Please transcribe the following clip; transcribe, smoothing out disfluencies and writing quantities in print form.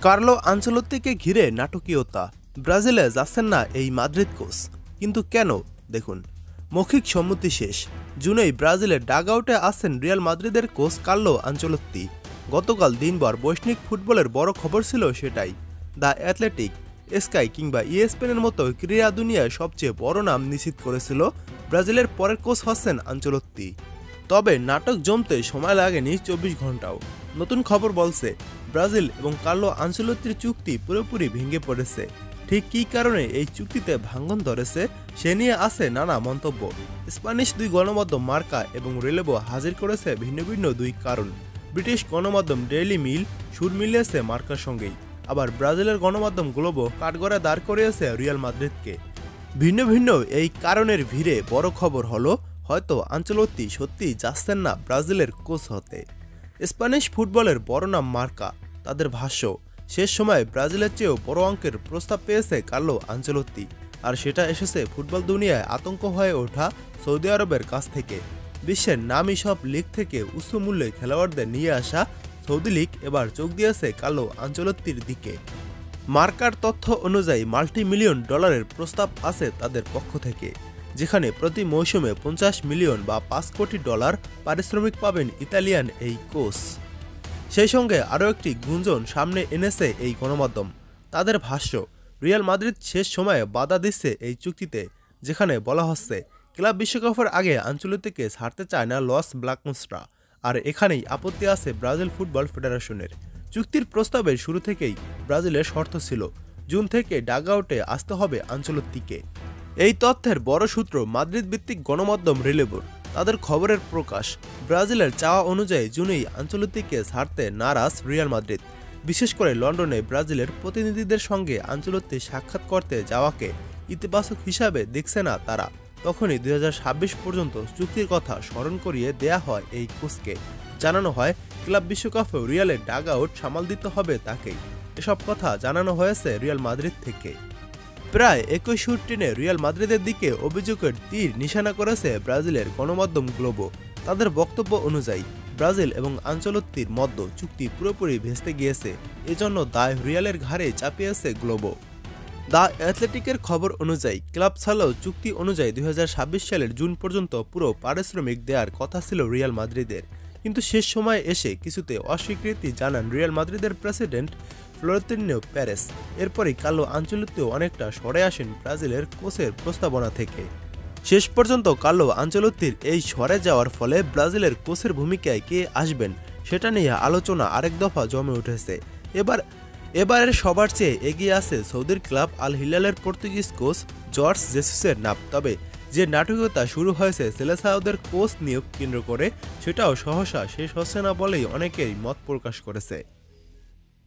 Carlo আনচেলত্তিকে ঘিরে নাটকীয়তা। ব্রাজিলে যাচ্ছেন না এই মাদ্রিদ কোচ, কিন্তু কেন? দেখুন, মৌখিক সম্মতি শেষ। জুনেই ব্রাজিলের ডাগআউটে আছেন রিয়াল মাদ্রিদের কোচ কার্লো আনচেলত্তি। গতকাল দিনভর বৈশ্বিক ফুটবলের বড় খবর ছিল সেটাই। দ্য অ্যাথলেটিক, স্কাই কিংবা ইএসপিএনের মতো ক্রীড়া দুনিয়ায় সবচেয়ে বড় নাম নিশ্চিত করেছিল ব্রাজিলের পরের কোচ হচ্ছেন আনচেলত্তি। তবে নাটক জমতে সময় লাগেনি 24 ঘন্টাও। নতুন খবর বলছে, ব্রাজিল এবং কার্লো আনচেলত্তির চুক্তি পুরোপুরি ভেঙে পড়েছে। ঠিক কী কারণে এই চুক্তিতে ভাঙন ধরেছে সে নিয়ে আছে নানা মন্তব্য। স্প্যানিশ দুই গণমাধ্যম মার্কা এবং রেলেভো হাজির করেছে ভিন্ন ভিন্ন দুই কারণ। ব্রিটিশ গণমাধ্যম ডেইলি মেইল সুর মিলিয়েছে মার্কার সঙ্গেই, আবার ব্রাজিলের গণমাধ্যম গ্লোবো কাঠগড়ায় দাঁড় করিয়েছে রিয়াল মাদ্রিদকে। ভিন্ন ভিন্ন এই কারণের ভিড়ে বড় খবর হলো, হয়তো আনচেলত্তি সত্যিই যাচ্ছেন না ব্রাজিলের কোচ হতে। স্প্যানিশ ফুটবলের বড় নাম মার্কা, তাদের ভাষ্য, শেষ সময়ে ব্রাজিলের চেয়েও বড় অঙ্কের প্রস্তাব পেয়েছে কার্লো আনচেলত্তি, আর সেটা এসেছে ফুটবল দুনিয়ায় আতঙ্ক হয়ে ওঠা সৌদি আরবের কাছ থেকে। বিশ্বের নামী সব লিগ থেকে উচ্চ মূল্যে খেলোয়াড়দের নিয়ে আসা সৌদি লিগ এবার চোখ দিয়েছে কার্লো আনচেলত্তির দিকে। মার্কার তথ্য অনুযায়ী মাল্টি-মিলিয়ন ডলারের প্রস্তাব আছে তাদের পক্ষ থেকে, যেখানে প্রতি মৌসুমে 50 মিলিয়ন বা 5 কোটি ডলার পারিশ্রমিক পাবেন ইতালিয়ান এই কোচ। সেই সঙ্গে আরও একটি গুঞ্জন সামনে এনেছে এই গণমাধ্যম। তাদের ভাষ্য, রিয়াল মাদ্রিদ শেষ সময়ে বাধা দিচ্ছে এই চুক্তিতে, যেখানে বলা হচ্ছে ক্লাব বিশ্বকাপের আগে আনচেলত্তিকে ছাড়তে চায় না লস ব্লাঙ্কোসরা। আর এখানেই আপত্তি আছে ব্রাজিল ফুটবল ফেডারেশনের। চুক্তির প্রস্তাবের শুরু থেকেই ব্রাজিলের শর্ত ছিল, জুন থেকে ডাগআউটে আসতে হবে আনচেলত্তিকে। এই তথ্যের বড় সূত্র মাদ্রিদ ভিত্তিক গণমাধ্যম রেলেভোর। তাদের খবরের প্রকাশ, ব্রাজিলের চাওয়া অনুযায়ী জুনেই আনচেলত্তিকে ছাড়তে নারাজ রিয়াল মাদ্রিদ। বিশেষ করে লন্ডনে ব্রাজিলের প্রতিনিধিদের সঙ্গে আনচেলত্তি সাক্ষাৎ করতে যাওয়াকে ইতিবাচক হিসাবে দেখছে না তারা। তখনই 2026 পর্যন্ত চুক্তির কথা স্মরণ করিয়ে দেয়া হয় এই কোচকে। জানানো হয় ক্লাব বিশ্বকাপেও রিয়ালের ডাগআউট সামাল দিতে হবে তাকেই। এসব কথা জানানো হয়েছে রিয়াল মাদ্রিদ থেকে। প্রায় 21 সুর টেনে রিয়াল মাদ্রিদের দিকে অভিযোগের তীর নিশানা করেছে ব্রাজিলের গণমাধ্যম গ্লোবো। তাদের বক্তব্য অনুযায়ী ব্রাজিল এবং আনচেলত্তির মধ্যে চুক্তি পুরোপুরি ভেস্তে গিয়েছে, এজন্য দায় রিয়ালের ঘাড়ে চাপিয়েছে গ্লোবো। দ্য অ্যাথলেটিকের খবর অনুযায়ী ক্লাব ছাড়লেও চুক্তি অনুযায়ী 2026 সালের জুন পর্যন্ত পুরো পারিশ্রমিক দেওয়ার কথা ছিল রিয়াল মাদ্রিদের, কিন্তু শেষ সময়ে এসে কিছুতে অস্বীকৃতি জানান রিয়াল মাদ্রিদের প্রেসিডেন্ট ফ্লোরেন্তিনো পেরেস। এরপরই কার্লো আনচেলত্তিও অনেকটা সরে আসেন ব্রাজিলের কোচের প্রস্তাবনা থেকে। শেষ পর্যন্ত কার্লো আনচেলত্তির এই সরে যাওয়ার ফলে ব্রাজিলের কোচের ভূমিকায় কে আসবেন সেটা নিয়ে আলোচনা আরেক দফা জমে উঠেছে। এবারের সবার চেয়ে এগিয়ে আছে সৌদির ক্লাব আল হিলালের পর্তুগিজ কোচ জর্জ জেসুসের নাম। তবে যে নাটকীয়তা শুরু হয়েছে সেলেসাওদের কোচ নিয়োগ কেন্দ্র করে, সেটাও সহসা শেষ হচ্ছে না বলেই অনেকেই মত প্রকাশ করেছে।